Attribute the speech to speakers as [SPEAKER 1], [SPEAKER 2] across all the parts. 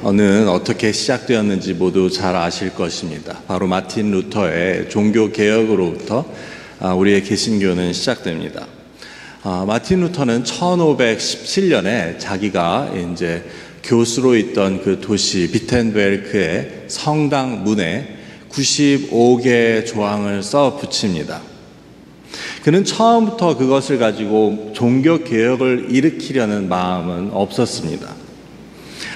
[SPEAKER 1] 는 어떻게 시작되었는지 모두 잘 아실 것입니다. 바로 마틴 루터의 종교 개혁으로부터 우리의 개신교는 시작됩니다. 마틴 루터는 1517년에 자기가 이제 교수로 있던 그 도시 비텐베르크의 성당 문에 95개 조항을 써 붙입니다. 그는 처음부터 그것을 가지고 종교 개혁을 일으키려는 마음은 없었습니다.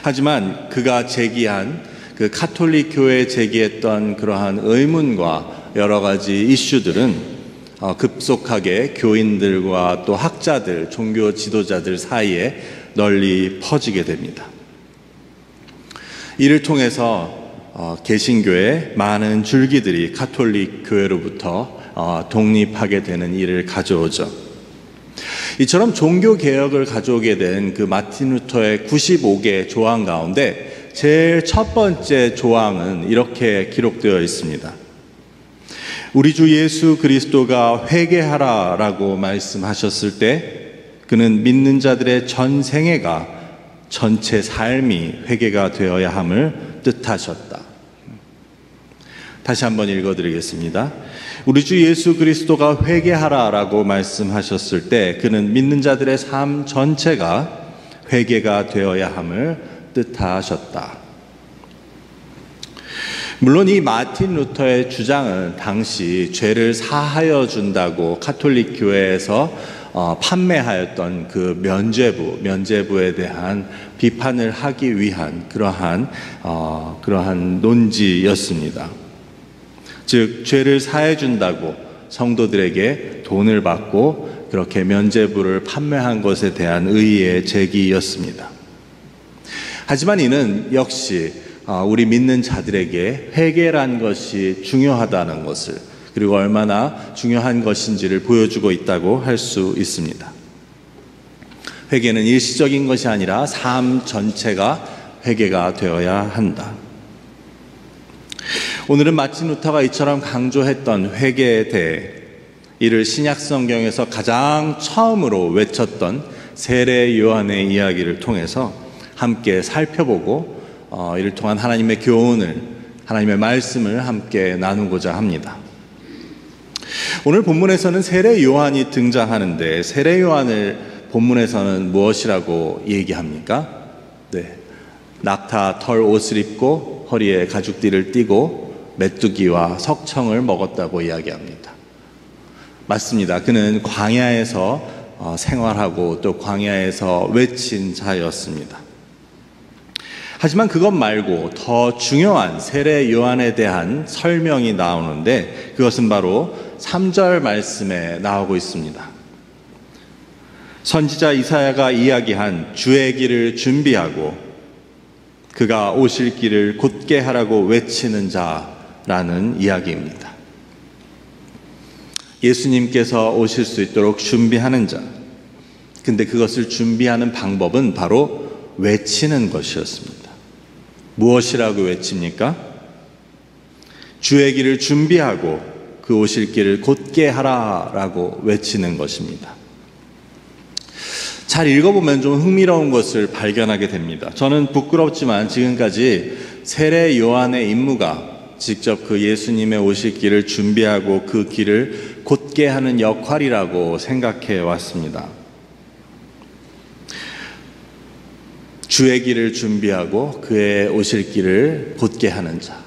[SPEAKER 1] 하지만 그가 제기한 그 카톨릭 교회에 제기했던 그러한 의문과 여러 가지 이슈들은 급속하게 교인들과 또 학자들, 종교 지도자들 사이에 널리 퍼지게 됩니다. 이를 통해서 개신교의 많은 줄기들이 카톨릭 교회로부터 독립하게 되는 일을 가져오죠. 이처럼 종교 개혁을 가져오게 된 그 마틴 루터의 95개 조항 가운데 제일 첫 번째 조항은 이렇게 기록되어 있습니다. 우리 주 예수 그리스도가 회개하라 라고 말씀하셨을 때 그는 믿는 자들의 전 생애가 전체 삶이 회개가 되어야 함을 뜻하셨다. 다시 한번 읽어드리겠습니다. 우리 주 예수 그리스도가 회개하라 라고 말씀하셨을 때 그는 믿는 자들의 삶 전체가 회개가 되어야 함을 뜻하셨다. 물론 이 마틴 루터의 주장은 당시 죄를 사하여 준다고 카톨릭 교회에서 판매하였던 그 면죄부에 대한 비판을 하기 위한 그러한 논지였습니다. 즉 죄를 사해 준다고 성도들에게 돈을 받고 그렇게 면죄부를 판매한 것에 대한 의의의 제기였습니다. 하지만 이는 역시 우리 믿는 자들에게 회개란 것이 중요하다는 것을, 그리고 얼마나 중요한 것인지를 보여주고 있다고 할 수 있습니다. 회개는 일시적인 것이 아니라 삶 전체가 회개가 되어야 한다. 오늘은 마틴 루터가 이처럼 강조했던 회개에 대해 이를 신약 성경에서 가장 처음으로 외쳤던 세례 요한의 이야기를 통해서 함께 살펴보고 이를 통한 하나님의 교훈을, 하나님의 말씀을 함께 나누고자 합니다. 오늘 본문에서는 세례 요한이 등장하는데 세례 요한을 본문에서는 무엇이라고 얘기합니까? 낙타 털 옷을 입고 허리에 가죽띠를 띠고 메뚜기와 석청을 먹었다고 이야기합니다. 맞습니다. 그는 광야에서 생활하고 또 광야에서 외친 자였습니다. 하지만 그것 말고 더 중요한 세례 요한에 대한 설명이 나오는데 그것은 바로 3절 말씀에 나오고 있습니다. 선지자 이사야가 이야기한 주의 길을 준비하고 그가 오실 길을 곧게 하라고 외치는 자라는 이야기입니다. 예수님께서 오실 수 있도록 준비하는 자. 근데 그것을 준비하는 방법은 바로 외치는 것이었습니다. 무엇이라고 외칩니까? 주의 길을 준비하고 그 오실 길을 곧게 하라라고 외치는 것입니다. 잘 읽어보면 좀 흥미로운 것을 발견하게 됩니다. 저는 부끄럽지만 지금까지 세례 요한의 임무가 직접 그 예수님의 오실 길을 준비하고 그 길을 곧게 하는 역할이라고 생각해 왔습니다. 주의 길을 준비하고 그의 오실 길을 곧게 하는 자.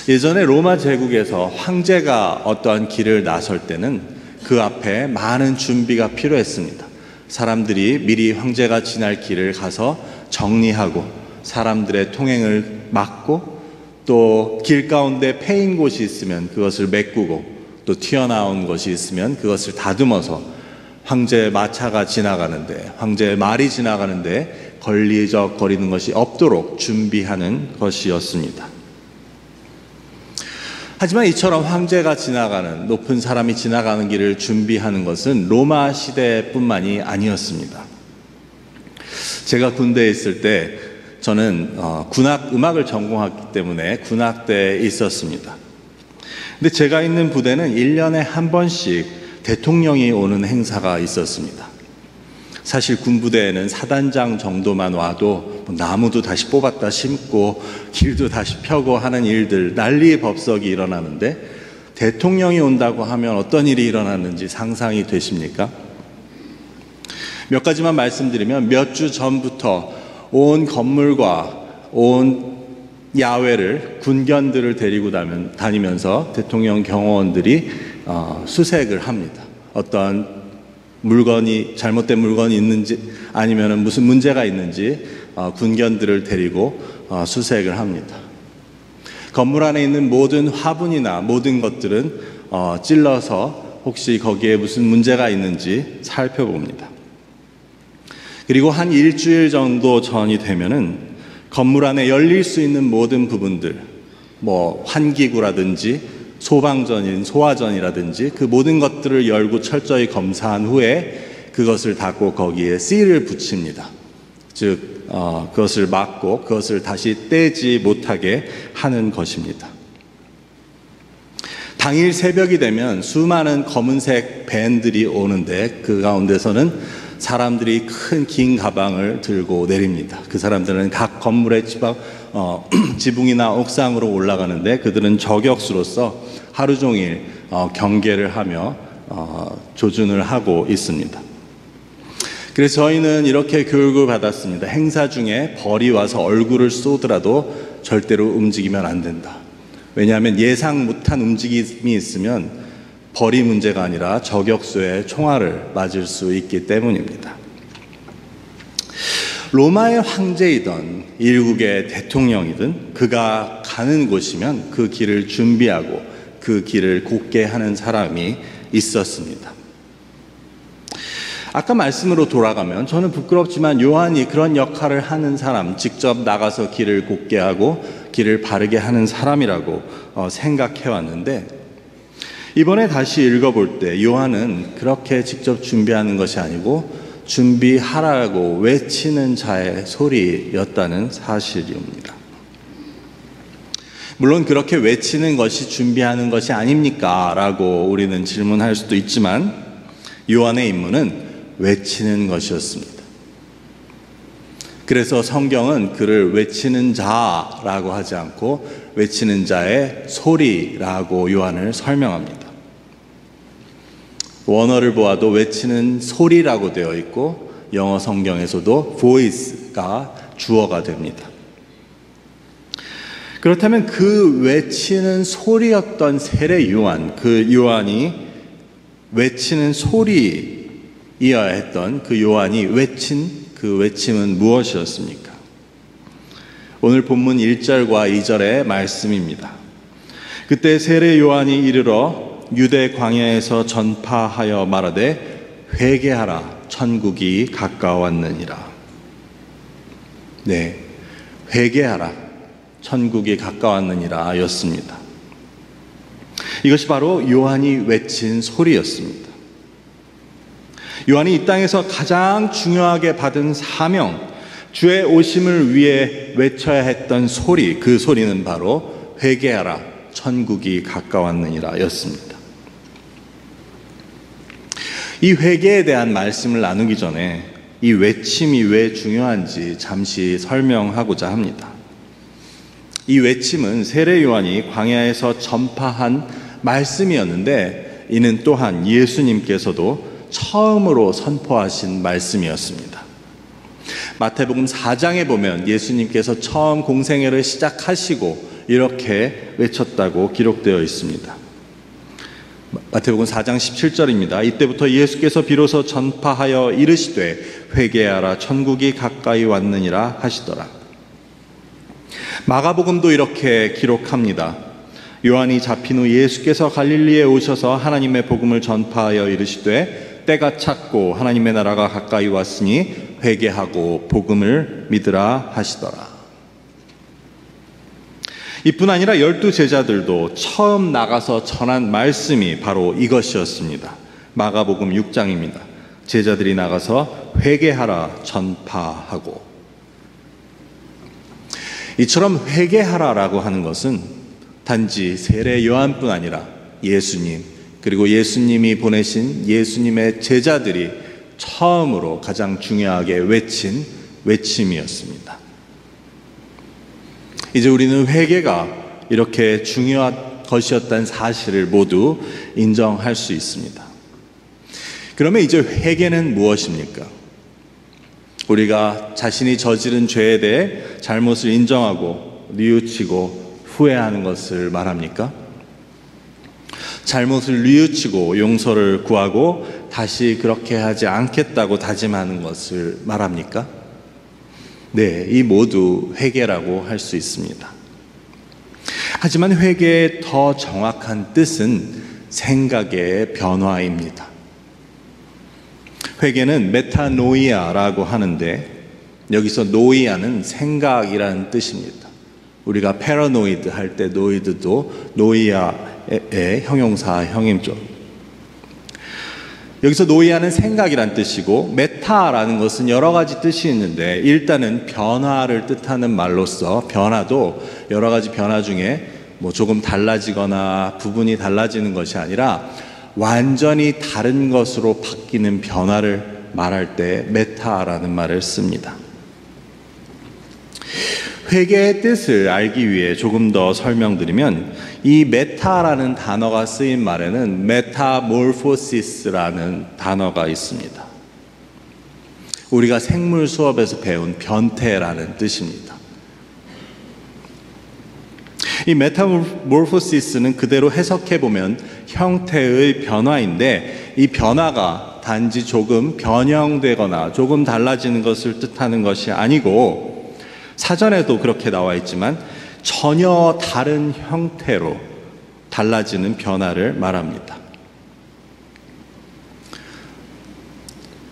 [SPEAKER 1] 예전에 로마 제국에서 황제가 어떠한 길을 나설 때는 그 앞에 많은 준비가 필요했습니다. 사람들이 미리 황제가 지날 길을 가서 정리하고 사람들의 통행을 막고 또 길 가운데 패인 곳이 있으면 그것을 메꾸고 또 튀어나온 것이 있으면 그것을 다듬어서 황제의 마차가 지나가는데, 황제의 말이 지나가는데 걸리적거리는 것이 없도록 준비하는 것이었습니다. 하지만 이처럼 황제가 지나가는, 높은 사람이 지나가는 길을 준비하는 것은 로마 시대뿐만이 아니었습니다. 제가 군대에 있을 때 저는 군악 음악을 전공했기 때문에 군악대에 있었습니다. 근데 제가 있는 부대는 1년에 한 번씩 대통령이 오는 행사가 있었습니다. 사실 군부대에는 사단장 정도만 와도 나무도 다시 뽑았다 심고 길도 다시 펴고 하는 일들, 난리법석이 일어나는데 대통령이 온다고 하면 어떤 일이 일어나는지 상상이 되십니까? 몇 가지만 말씀드리면 몇 주 전부터 온 건물과 온 야외를 군견들을 데리고 다니면서 대통령 경호원들이 수색을 합니다. 어떤 잘못된 물건이 있는지 아니면 무슨 문제가 있는지 군견들을 데리고 수색을 합니다. 건물 안에 있는 모든 화분이나 모든 것들은 찔러서 혹시 거기에 무슨 문제가 있는지 살펴봅니다. 그리고 한 일주일 정도 전이 되면은 건물 안에 열릴 수 있는 모든 부분들, 환기구라든지 소화전이라든지 그 모든 것들을 열고 철저히 검사한 후에 그것을 닫고 거기에 실을 붙입니다. 즉 그것을 막고 그것을 다시 떼지 못하게 하는 것입니다. 당일 새벽이 되면 수많은 검은색 밴들이 오는데 그 가운데서는 사람들이 큰 긴 가방을 들고 내립니다. 그 사람들은 각 건물의 지붕이나 옥상으로 올라가는데 그들은 저격수로서 하루 종일 경계를 하며 조준을 하고 있습니다. 그래서 저희는 이렇게 교육을 받았습니다. 행사 중에 벌이 와서 얼굴을 쏘더라도 절대로 움직이면 안 된다. 왜냐하면 예상 못한 움직임이 있으면 벌이 문제가 아니라 저격수의 총알을 맞을 수 있기 때문입니다. 로마의 황제이든 일국의 대통령이든 그가 가는 곳이면 그 길을 준비하고 그 길을 곧게 하는 사람이 있었습니다. 아까 말씀으로 돌아가면 저는 부끄럽지만 요한이 그런 역할을 하는 사람, 직접 나가서 길을 곧게 하고 길을 바르게 하는 사람이라고 생각해 왔는데 이번에 다시 읽어볼 때 요한은 그렇게 직접 준비하는 것이 아니고 준비하라고 외치는 자의 소리였다는 사실입니다. 물론 그렇게 외치는 것이 준비하는 것이 아닙니까? 라고 우리는 질문할 수도 있지만 요한의 임무는 외치는 것이었습니다. 그래서 성경은 그를 외치는 자라고 하지 않고 외치는 자의 소리라고 요한을 설명합니다. 원어를 보아도 외치는 소리라고 되어 있고 영어 성경에서도 voice가 주어가 됩니다. 그렇다면 그 외치는 소리였던 세례 요한, 그 요한이 외치는 소리이어야 했던 그 요한이 외친 그 외침은 무엇이었습니까? 오늘 본문 1절과 2절의 말씀입니다. 그때 세례 요한이 이르러 유대 광야에서 전파하여 말하되 회개하라 천국이 가까웠느니라. 네, 회개하라 천국이 가까웠느니라 였습니다. 이것이 바로 요한이 외친 소리였습니다. 요한이 이 땅에서 가장 중요하게 받은 사명, 주의 오심을 위해 외쳐야 했던 소리, 그 소리는 바로 회개하라 천국이 가까웠느니라 였습니다. 이 회개에 대한 말씀을 나누기 전에 이 외침이 왜 중요한지 잠시 설명하고자 합니다. 이 외침은 세례 요한이 광야에서 전파한 말씀이었는데 이는 또한 예수님께서도 처음으로 선포하신 말씀이었습니다. 마태복음 4장에 보면 예수님께서 처음 공생애를 시작하시고 이렇게 외쳤다고 기록되어 있습니다. 마태복음 4장 17절입니다. 이때부터 예수께서 비로소 전파하여 이르시되 회개하라 천국이 가까이 왔느니라 하시더라. 마가복음도 이렇게 기록합니다. 요한이 잡힌 후 예수께서 갈릴리에 오셔서 하나님의 복음을 전파하여 이르시되 때가 찼고 하나님의 나라가 가까이 왔으니 회개하고 복음을 믿으라 하시더라. 이뿐 아니라 12 제자들도 처음 나가서 전한 말씀이 바로 이것이었습니다. 마가복음 6장입니다. 제자들이 나가서 회개하라 전파하고, 이처럼 회개하라라고 하는 것은 단지 세례 요한뿐 아니라 예수님, 그리고 예수님이 보내신 예수님의 제자들이 처음으로 가장 중요하게 외친 외침이었습니다. 이제 우리는 회개가 이렇게 중요한 것이었다는 사실을 모두 인정할 수 있습니다. 그러면 이제 회개는 무엇입니까? 우리가 자신이 저지른 죄에 대해 잘못을 인정하고 뉘우치고 후회하는 것을 말합니까? 잘못을 뉘우치고 용서를 구하고 다시 그렇게 하지 않겠다고 다짐하는 것을 말합니까? 네, 이 모두 회개라고 할 수 있습니다. 하지만 회개의 더 정확한 뜻은 생각의 변화입니다. 회개는 메타노이아라고 하는데 여기서 노이아는 생각이라는 뜻입니다. 우리가 패러노이드 할 때 노이드도 노이아의 형용사형이죠. 여기서 노이아는 생각이란 뜻이고 메타라는 것은 여러 가지 뜻이 있는데 일단은 변화를 뜻하는 말로서 변화도 여러 가지 변화 중에 조금 달라지거나 부분이 달라지는 것이 아니라 완전히 다른 것으로 바뀌는 변화를 말할 때 메타라는 말을 씁니다. 회개의 뜻을 알기 위해 조금 더 설명드리면 이 메타라는 단어가 쓰인 말에는 메타몰포시스라는 단어가 있습니다. 우리가 생물 수업에서 배운 변태라는 뜻입니다. 이 메타몰포시스는 그대로 해석해보면 형태의 변화인데 이 변화가 단지 조금 변형되거나 조금 달라지는 것을 뜻하는 것이 아니고 사전에도 그렇게 나와 있지만 전혀 다른 형태로 달라지는 변화를 말합니다.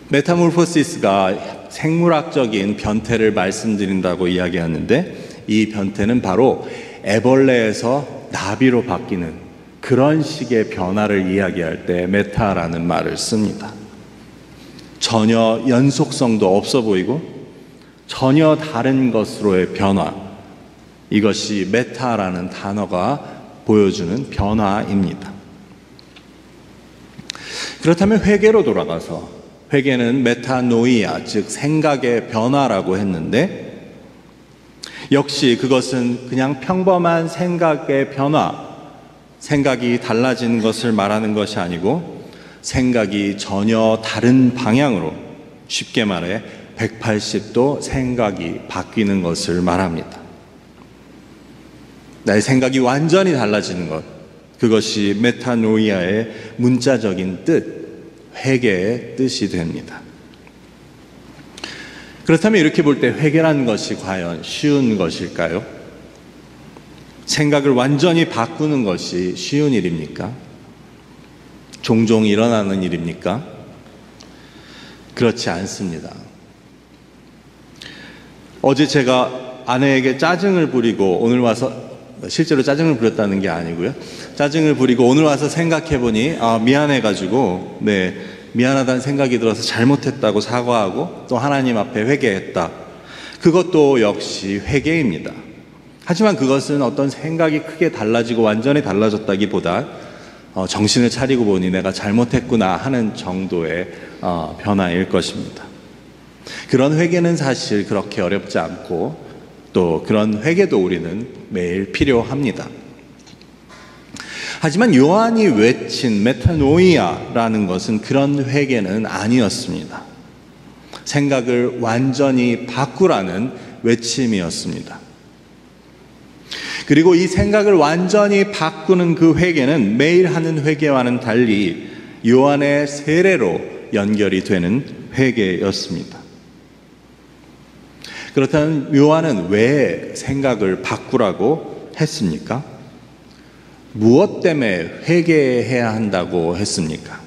[SPEAKER 1] 메타몰포시스가 생물학적인 변태를 말씀드린다고 이야기하는데 이 변태는 바로 애벌레에서 나비로 바뀌는 그런 식의 변화를 이야기할 때 메타라는 말을 씁니다. 전혀 연속성도 없어 보이고 전혀 다른 것으로의 변화, 이것이 메타라는 단어가 보여주는 변화입니다. 그렇다면 회개로 돌아가서 회개는 메타노이아, 즉 생각의 변화라고 했는데 역시 그것은 그냥 평범한 생각의 변화, 생각이 달라지는 것을 말하는 것이 아니고 생각이 전혀 다른 방향으로, 쉽게 말해 180도 생각이 바뀌는 것을 말합니다. 나의 생각이 완전히 달라지는 것, 그것이 메타노이아의 문자적인 뜻, 회개의 뜻이 됩니다. 그렇다면 이렇게 볼 때 회개라는 것이 과연 쉬운 것일까요? 생각을 완전히 바꾸는 것이 쉬운 일입니까? 종종 일어나는 일입니까? 그렇지 않습니다. 어제 제가 아내에게 짜증을 부리고 오늘 와서, 실제로 짜증을 부렸다는 게 아니고요, 짜증을 부리고 오늘 와서 생각해보니 미안해가지고 미안하다는 생각이 들어서 잘못했다고 사과하고 또 하나님 앞에 회개했다. 그것도 역시 회개입니다. 하지만 그것은 어떤 생각이 크게 달라지고 완전히 달라졌다기보다 정신을 차리고 보니 내가 잘못했구나 하는 정도의 변화일 것입니다. 그런 회개는 사실 그렇게 어렵지 않고 또 그런 회개도 우리는 매일 필요합니다. 하지만 요한이 외친 메타노이아라는 것은 그런 회개는 아니었습니다. 생각을 완전히 바꾸라는 외침이었습니다. 그리고 이 생각을 완전히 바꾸는 그 회개는 매일 하는 회개와는 달리 요한의 세례로 연결이 되는 회개였습니다. 그렇다면 요한은 왜 생각을 바꾸라고 했습니까? 무엇 때문에 회개해야 한다고 했습니까?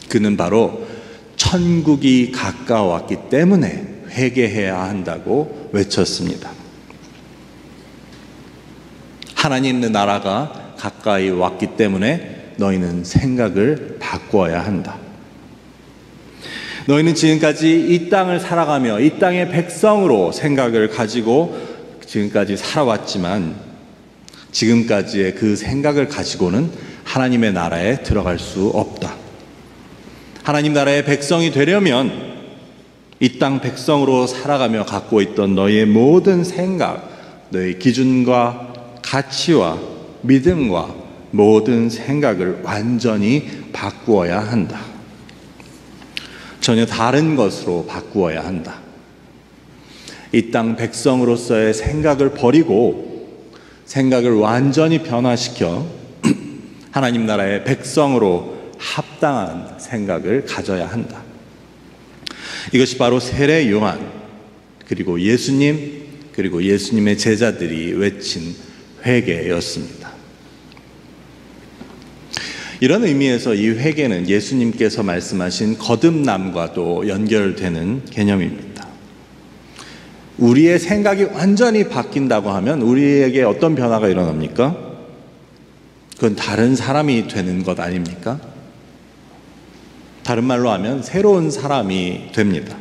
[SPEAKER 1] 그는 바로 천국이 가까웠기 때문에 회개해야 한다고 외쳤습니다. 하나님의 나라가 가까이 왔기 때문에 너희는 생각을 바꾸어야 한다. 너희는 지금까지 이 땅을 살아가며 이 땅의 백성으로 생각을 가지고 지금까지 살아왔지만 지금까지의 그 생각을 가지고는 하나님의 나라에 들어갈 수 없다. 하나님 나라의 백성이 되려면 이 땅 백성으로 살아가며 갖고 있던 너희의 모든 생각, 너희 기준과 가치와 믿음과 모든 생각을 완전히 바꾸어야 한다. 전혀 다른 것으로 바꾸어야 한다. 이 땅 백성으로서의 생각을 버리고 생각을 완전히 변화시켜 하나님 나라의 백성으로 합당한 생각을 가져야 한다. 이것이 바로 세례 요한, 그리고 예수님, 그리고 예수님의 제자들이 외친 회개였습니다. 이런 의미에서 이 회개는 예수님께서 말씀하신 거듭남과도 연결되는 개념입니다. 우리의 생각이 완전히 바뀐다고 하면 우리에게 어떤 변화가 일어납니까? 그건 다른 사람이 되는 것 아닙니까? 다른 말로 하면 새로운 사람이 됩니다.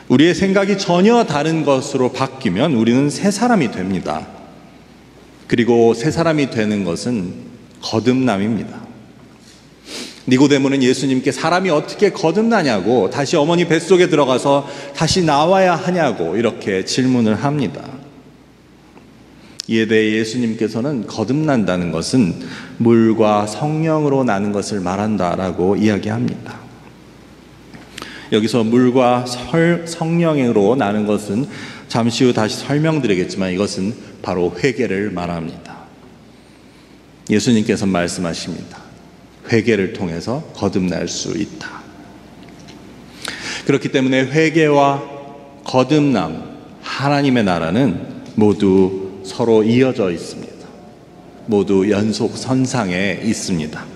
[SPEAKER 1] 우리의 생각이 전혀 다른 것으로 바뀌면 우리는 새 사람이 됩니다. 그리고 새 사람이 되는 것은 거듭남입니다. 니고데모는 예수님께 사람이 어떻게 거듭나냐고, 다시 어머니 뱃속에 들어가서 다시 나와야 하냐고 이렇게 질문을 합니다. 이에 대해 예수님께서는 거듭난다는 것은 물과 성령으로 나는 것을 말한다라고 이야기합니다. 여기서 물과 성령으로 나는 것은 잠시 후 다시 설명드리겠지만 이것은 바로 회개를 말합니다. 예수님께서 말씀하십니다. 회개를 통해서 거듭날 수 있다. 그렇기 때문에 회개와 거듭남, 하나님의 나라는 모두 서로 이어져 있습니다. 모두 연속선상에 있습니다.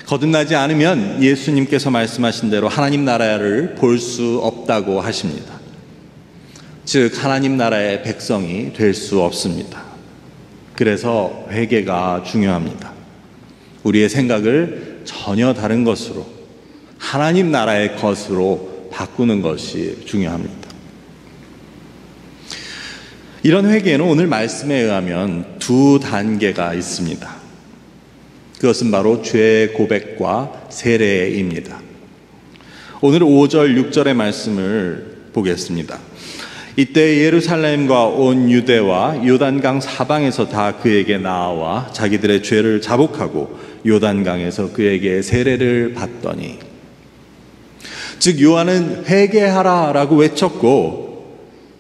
[SPEAKER 1] 거듭나지 않으면 예수님께서 말씀하신 대로 하나님 나라를 볼 수 없다고 하십니다. 즉 하나님 나라의 백성이 될 수 없습니다. 그래서 회개가 중요합니다. 우리의 생각을 전혀 다른 것으로, 하나님 나라의 것으로 바꾸는 것이 중요합니다. 이런 회개는 오늘 말씀에 의하면 두 단계가 있습니다. 그것은 바로 죄 고백과 세례입니다. 오늘 5절, 6절의 말씀을 보겠습니다. 이때 예루살렘과 온 유대와 요단강 사방에서 다 그에게 나와 자기들의 죄를 자복하고 요단강에서 그에게 세례를 받더니, 즉 요한은 회개하라 라고 외쳤고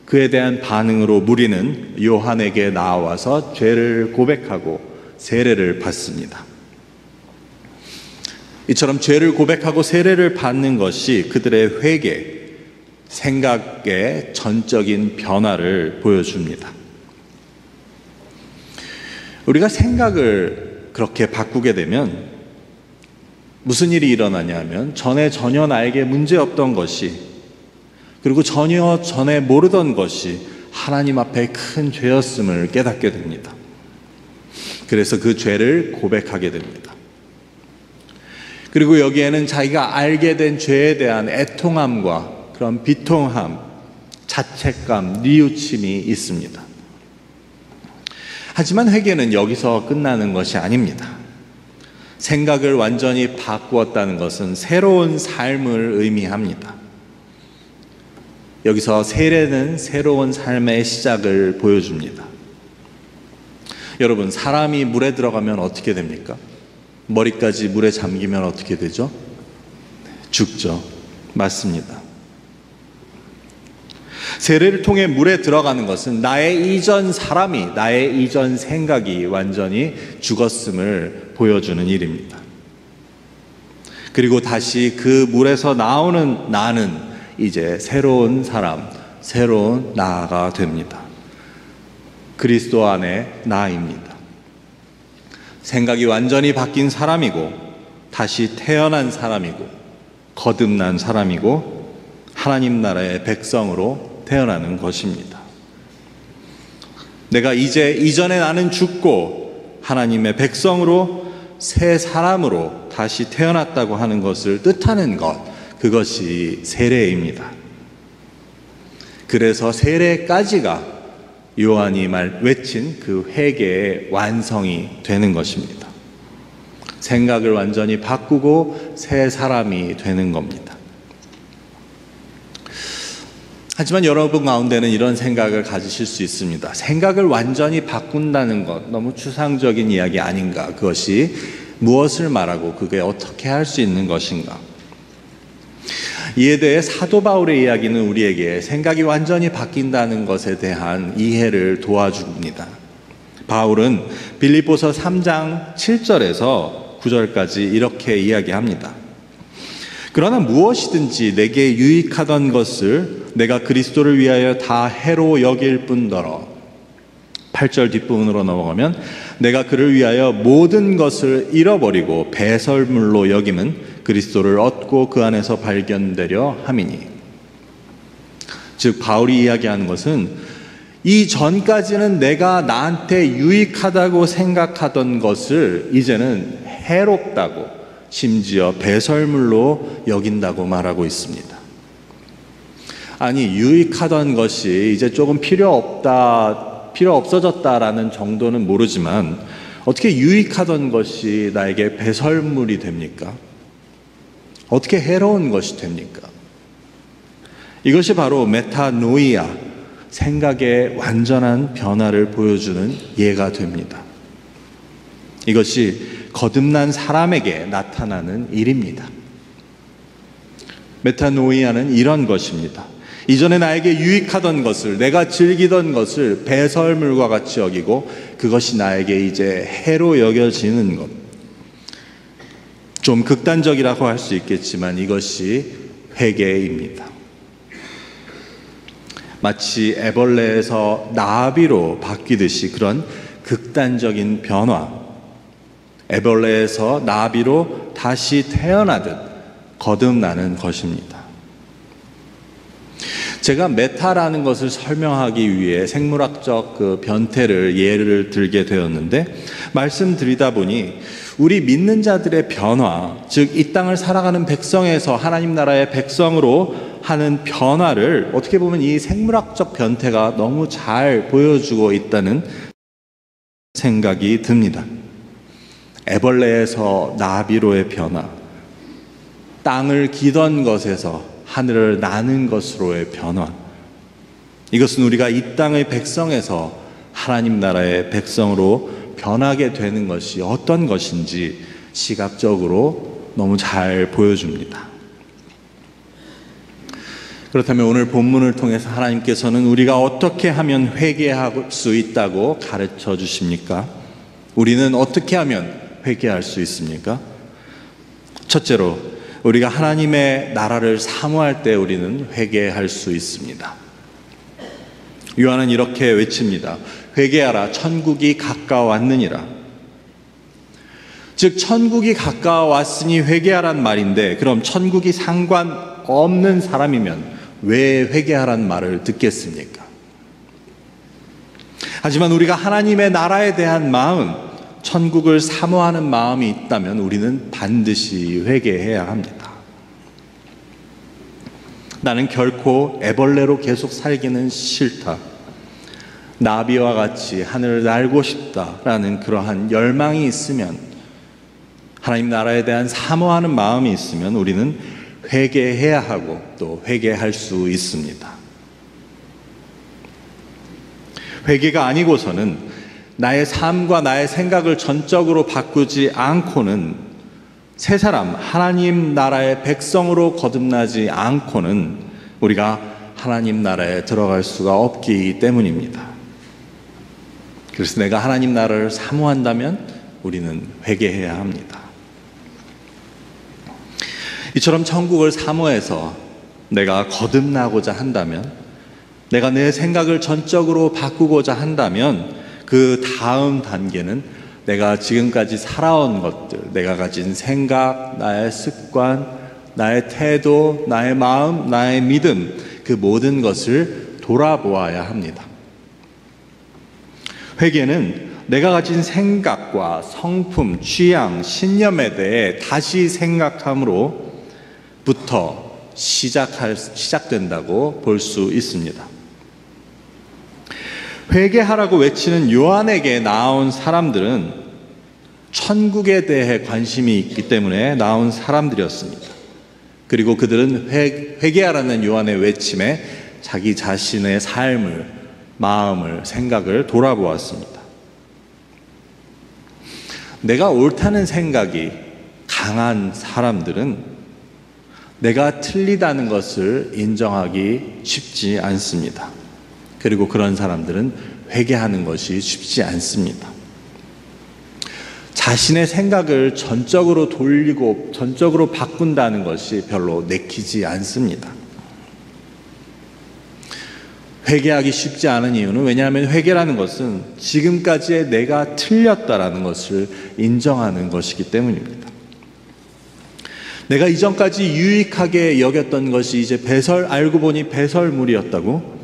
[SPEAKER 1] 그에 대한 반응으로 무리는 요한에게 나와서 죄를 고백하고 세례를 받습니다. 이처럼 죄를 고백하고 세례를 받는 것이 그들의 회개, 생각의 전적인 변화를 보여줍니다. 우리가 생각을 그렇게 바꾸게 되면 무슨 일이 일어나냐면 전에 전혀 나에게 문제없던 것이, 그리고 전혀 전에 모르던 것이 하나님 앞에 큰 죄였음을 깨닫게 됩니다. 그래서 그 죄를 고백하게 됩니다. 그리고 여기에는 자기가 알게 된 죄에 대한 애통함과 그런 비통함, 자책감, 뉘우침이 있습니다. 하지만 회개는 여기서 끝나는 것이 아닙니다. 생각을 완전히 바꾸었다는 것은 새로운 삶을 의미합니다. 여기서 세례는 새로운 삶의 시작을 보여줍니다. 여러분, 사람이 물에 들어가면 어떻게 됩니까? 머리까지 물에 잠기면 어떻게 되죠? 죽죠. 맞습니다. 세례를 통해 물에 들어가는 것은 나의 이전 사람이, 나의 이전 생각이 완전히 죽었음을 보여주는 일입니다. 그리고 다시 그 물에서 나오는 나는 이제 새로운 사람, 새로운 나가 됩니다. 그리스도 안에 나입니다. 생각이 완전히 바뀐 사람이고, 다시 태어난 사람이고, 거듭난 사람이고, 하나님 나라의 백성으로 태어나는 것입니다. 내가 이제 이전에 나는 죽고 하나님의 백성으로 새 사람으로 다시 태어났다고 하는 것을 뜻하는 것, 그것이 세례입니다. 그래서 세례까지가 요한이 외친 그 회개의 완성이 되는 것입니다. 생각을 완전히 바꾸고 새 사람이 되는 겁니다. 하지만 여러분 가운데는 이런 생각을 가지실 수 있습니다. 생각을 완전히 바꾼다는 것, 너무 추상적인 이야기 아닌가? 그것이 무엇을 말하고 그게 어떻게 할 수 있는 것인가? 이에 대해 사도 바울의 이야기는 우리에게 생각이 완전히 바뀐다는 것에 대한 이해를 도와줍니다. 바울은 빌립보서 3장 7절에서 9절까지 이렇게 이야기합니다. 그러나 무엇이든지 내게 유익하던 것을 내가 그리스도를 위하여 다 해로 여길 뿐더러 8절 뒷부분으로 넘어가면 내가 그를 위하여 모든 것을 잃어버리고 배설물로 여김은 그리스도를 얻고 그 안에서 발견되려 함이니. 즉 바울이 이야기하는 것은 이전까지는 내가 나한테 유익하다고 생각하던 것을 이제는 해롭다고 심지어 배설물로 여긴다고 말하고 있습니다. 아니, 유익하던 것이 이제 조금 필요 없어졌다라는 정도는 모르지만 어떻게 유익하던 것이 나에게 배설물이 됩니까? 어떻게 해로운 것이 됩니까? 이것이 바로 메타노이아, 생각의 완전한 변화를 보여주는 예가 됩니다. 이것이 거듭난 사람에게 나타나는 일입니다. 메타노이아는 이런 것입니다. 이전에 나에게 유익하던 것을, 내가 즐기던 것을 배설물과 같이 여기고 그것이 나에게 이제 해로 여겨지는 것. 좀 극단적이라고 할 수 있겠지만 이것이 회개입니다. 마치 애벌레에서 나비로 바뀌듯이 그런 극단적인 변화, 애벌레에서 나비로 다시 태어나듯 거듭나는 것입니다. 제가 메타라는 것을 설명하기 위해 생물학적 변태를 예를 들게 되었는데, 말씀드리다 보니 우리 믿는 자들의 변화, 즉 이 땅을 살아가는 백성에서 하나님 나라의 백성으로 하는 변화를 어떻게 보면 이 생물학적 변태가 너무 잘 보여주고 있다는 생각이 듭니다. 애벌레에서 나비로의 변화, 땅을 기던 것에서 하늘을 나는 것으로의 변화, 이것은 우리가 이 땅의 백성에서 하나님 나라의 백성으로 변하게 되는 것이 어떤 것인지 시각적으로 너무 잘 보여줍니다. 그렇다면 오늘 본문을 통해서 하나님께서는 우리가 어떻게 하면 회개할 수 있다고 가르쳐 주십니까? 우리는 어떻게 하면 회개할 수 있습니까? 첫째로, 우리가 하나님의 나라를 사모할 때 우리는 회개할 수 있습니다. 요한은 이렇게 외칩니다. 회개하라, 천국이 가까워왔느니라. 즉 천국이 가까워왔으니 회개하란 말인데, 그럼 천국이 상관없는 사람이면 왜 회개하란 말을 듣겠습니까? 하지만 우리가 하나님의 나라에 대한 마음, 천국을 사모하는 마음이 있다면 우리는 반드시 회개해야 합니다. 나는 결코 애벌레로 계속 살기는 싫다, 나비와 같이 하늘을 날고 싶다라는 그러한 열망이 있으면, 하나님 나라에 대한 사모하는 마음이 있으면 우리는 회개해야 하고 또 회개할 수 있습니다. 회개가 아니고서는 나의 삶과 나의 생각을 전적으로 바꾸지 않고는, 새 사람, 하나님 나라의 백성으로 거듭나지 않고는 우리가 하나님 나라에 들어갈 수가 없기 때문입니다. 그래서 내가 하나님 나라를 사모한다면 우리는 회개해야 합니다. 이처럼 천국을 사모해서 내가 거듭나고자 한다면, 내가 내 생각을 전적으로 바꾸고자 한다면 그 다음 단계는 내가 지금까지 살아온 것들, 내가 가진 생각, 나의 습관, 나의 태도, 나의 마음, 나의 믿음, 그 모든 것을 돌아보아야 합니다. 회개는 내가 가진 생각과 성품, 취향, 신념에 대해 다시 생각함으로부터 시작된다고 볼 수 있습니다. 회개하라고 외치는 요한에게 나온 사람들은 천국에 대해 관심이 있기 때문에 나온 사람들이었습니다. 그리고 그들은 회개하라는 요한의 외침에 자기 자신의 삶을, 마음을, 생각을 돌아보았습니다. 내가 옳다는 생각이 강한 사람들은 내가 틀리다는 것을 인정하기 쉽지 않습니다. 그리고 그런 사람들은 회개하는 것이 쉽지 않습니다. 자신의 생각을 전적으로 돌리고 전적으로 바꾼다는 것이 별로 내키지 않습니다. 회개하기 쉽지 않은 이유는 왜냐하면 회개라는 것은 지금까지의 내가 틀렸다라는 것을 인정하는 것이기 때문입니다. 내가 이전까지 유익하게 여겼던 것이 이제 알고 보니 배설물이었다고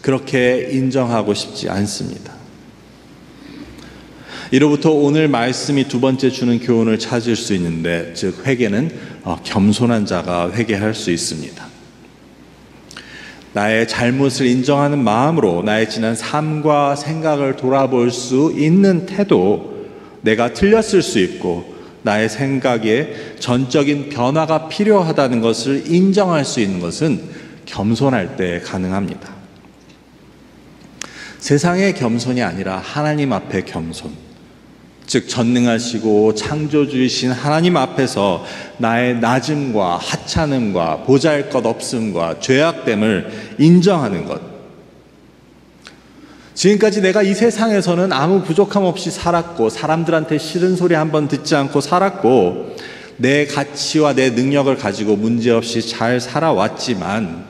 [SPEAKER 1] 그렇게 인정하고 싶지 않습니다. 이로부터 오늘 말씀이 두 번째 주는 교훈을 찾을 수 있는데, 즉 회개는 겸손한 자가 회개할 수 있습니다. 나의 잘못을 인정하는 마음으로 나의 지난 삶과 생각을 돌아볼 수 있는 태도, 내가 틀렸을 수 있고 나의 생각에 전적인 변화가 필요하다는 것을 인정할 수 있는 것은 겸손할 때 가능합니다. 세상의 겸손이 아니라 하나님 앞의 겸손, 즉 전능하시고 창조주이신 하나님 앞에서 나의 낮음과 하찮음과 보잘것없음과 죄악됨을 인정하는 것. 지금까지 내가 이 세상에서는 아무 부족함 없이 살았고 사람들한테 싫은 소리 한번 듣지 않고 살았고 내 가치와 내 능력을 가지고 문제없이 잘 살아왔지만,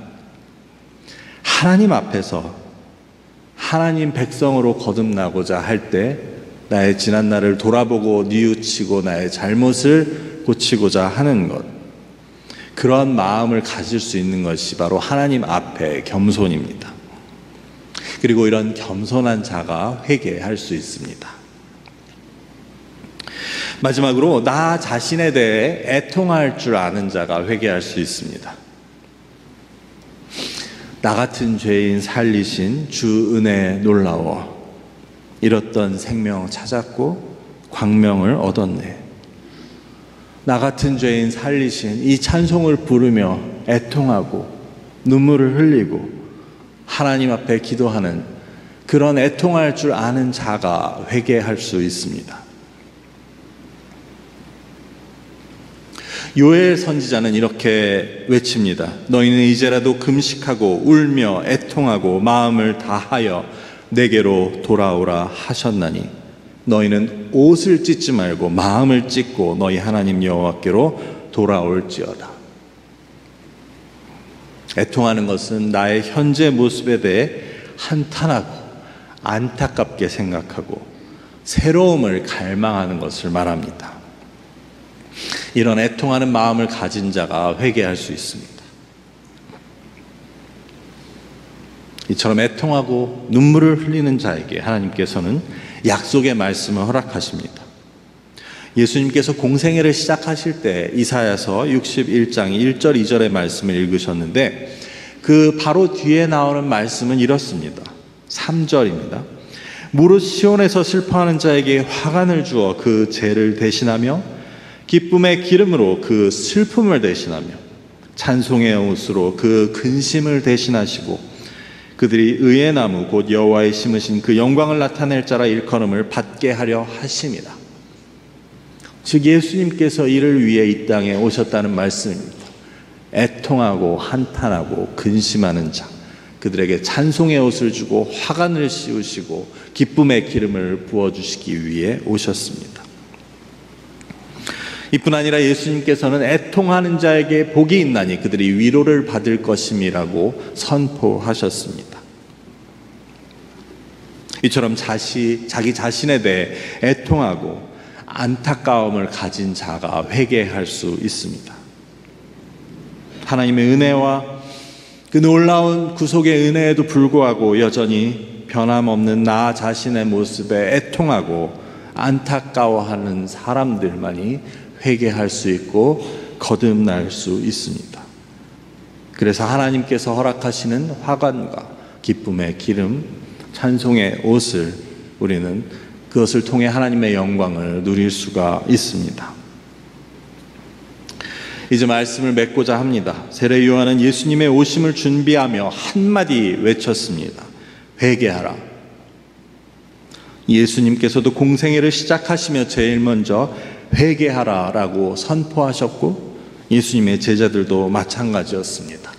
[SPEAKER 1] 하나님 앞에서 하나님 백성으로 거듭나고자 할 때 나의 지난날을 돌아보고 뉘우치고 나의 잘못을 고치고자 하는 것, 그런 마음을 가질 수 있는 것이 바로 하나님 앞에 겸손입니다. 그리고 이런 겸손한 자가 회개할 수 있습니다. 마지막으로 나 자신에 대해 애통할 줄 아는 자가 회개할 수 있습니다. 나 같은 죄인 살리신 주 은혜에 놀라워 잃었던 생명 찾았고 광명을 얻었네. 나 같은 죄인 살리신 이 찬송을 부르며 애통하고 눈물을 흘리고 하나님 앞에 기도하는 그런 애통할 줄 아는 자가 회개할 수 있습니다. 요엘 선지자는 이렇게 외칩니다. 너희는 이제라도 금식하고 울며 애통하고 마음을 다하여 내게로 돌아오라 하셨나니 너희는 옷을 찢지 말고 마음을 찢고 너희 하나님 여호와께로 돌아올지어다. 애통하는 것은 나의 현재 모습에 대해 한탄하고 안타깝게 생각하고 새로움을 갈망하는 것을 말합니다. 이런 애통하는 마음을 가진 자가 회개할 수 있습니다. 이처럼 애통하고 눈물을 흘리는 자에게 하나님께서는 약속의 말씀을 허락하십니다. 예수님께서 공생애를 시작하실 때 이사야서 61장 1절 2절의 말씀을 읽으셨는데, 그 바로 뒤에 나오는 말씀은 이렇습니다. 3절입니다. 무릇 시온에서 슬퍼하는 자에게 화관을 주어 그 죄를 대신하며 기쁨의 기름으로 그 슬픔을 대신하며 찬송의 옷으로 그 근심을 대신하시고 그들이 의의 나무 곧 여호와의 심으신 그 영광을 나타낼 자라 일컬음을 받게 하려 하심이라. 즉 예수님께서 이를 위해 이 땅에 오셨다는 말씀입니다. 애통하고 한탄하고 근심하는 자, 그들에게 찬송의 옷을 주고 화관을 씌우시고 기쁨의 기름을 부어주시기 위해 오셨습니다. 이뿐 아니라 예수님께서는 애통하는 자에게 복이 있나니 그들이 위로를 받을 것임이라고 선포하셨습니다. 이처럼 자기 자신에 대해 애통하고 안타까움을 가진 자가 회개할 수 있습니다. 하나님의 은혜와 그 놀라운 구속의 은혜에도 불구하고 여전히 변함없는 나 자신의 모습에 애통하고 안타까워하는 사람들만이 회개할 수 있고 거듭날 수 있습니다. 그래서 하나님께서 허락하시는 화관과 기쁨의 기름, 찬송의 옷을 우리는 그것을 통해 하나님의 영광을 누릴 수가 있습니다. 이제 말씀을 맺고자 합니다. 세례 요한은 예수님의 오심을 준비하며 한마디 외쳤습니다. 회개하라. 예수님께서도 공생애를 시작하시며 제일 먼저 회개하라 라고 선포하셨고, 예수님의 제자들도 마찬가지였습니다.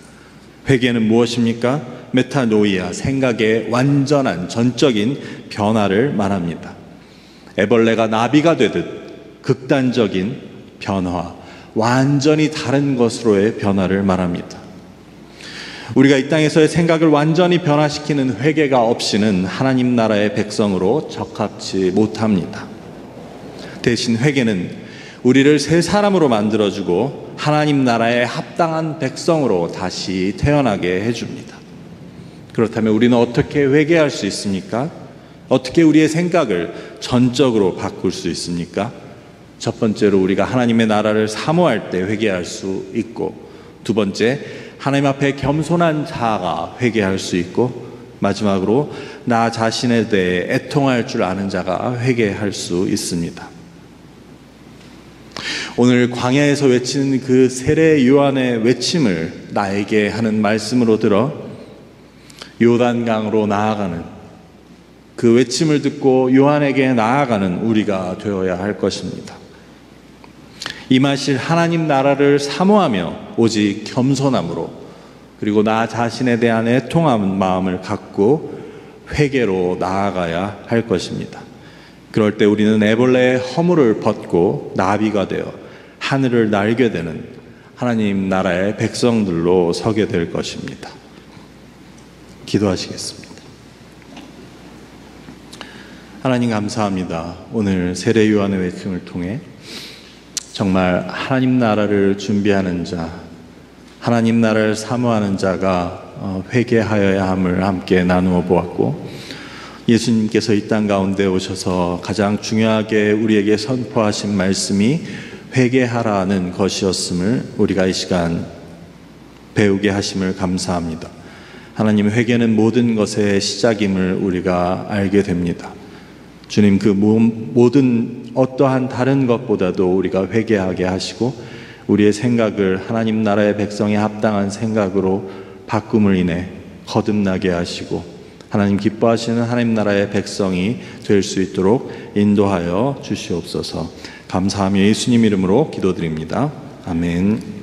[SPEAKER 1] 회개는 무엇입니까? 메타노이아, 생각의 완전한 전적인 변화를 말합니다. 애벌레가 나비가 되듯 극단적인 변화, 완전히 다른 것으로의 변화를 말합니다. 우리가 이 땅에서의 생각을 완전히 변화시키는 회개가 없이는 하나님 나라의 백성으로 적합지 못합니다. 대신 회개는 우리를 새 사람으로 만들어주고 하나님 나라에 합당한 백성으로 다시 태어나게 해줍니다. 그렇다면 우리는 어떻게 회개할 수 있습니까? 어떻게 우리의 생각을 전적으로 바꿀 수 있습니까? 첫 번째로 우리가 하나님의 나라를 사모할 때 회개할 수 있고, 두 번째, 하나님 앞에 겸손한 자가 회개할 수 있고, 마지막으로 나 자신에 대해 애통할 줄 아는 자가 회개할 수 있습니다. 오늘 광야에서 외치는 그 세례 요한의 외침을 나에게 하는 말씀으로 들어 요단강으로 나아가는, 그 외침을 듣고 요한에게 나아가는 우리가 되어야 할 것입니다. 임하실 하나님 나라를 사모하며 오직 겸손함으로, 그리고 나 자신에 대한 애통한 마음을 갖고 회개로 나아가야 할 것입니다. 그럴 때 우리는 애벌레의 허물을 벗고 나비가 되어 하늘을 날게 되는 하나님 나라의 백성들로 서게 될 것입니다. 기도하시겠습니다. 하나님 감사합니다. 오늘 세례 요한의 외침을 통해 정말 하나님 나라를 준비하는 자, 하나님 나라를 사모하는 자가 회개하여야 함을 함께 나누어 보았고, 예수님께서 이 땅 가운데 오셔서 가장 중요하게 우리에게 선포하신 말씀이 회개하라는 것이었음을 우리가 이 시간 배우게 하심을 감사합니다. 하나님, 회개는 모든 것의 시작임을 우리가 알게 됩니다. 주님, 그 모든 어떠한 다른 것보다도 우리가 회개하게 하시고 우리의 생각을 하나님 나라의 백성에 합당한 생각으로 바꿈을 인해 거듭나게 하시고 하나님 기뻐하시는 하나님 나라의 백성이 될 수 있도록 인도하여 주시옵소서. 감사하며 예수님 이름으로 기도드립니다. 아멘.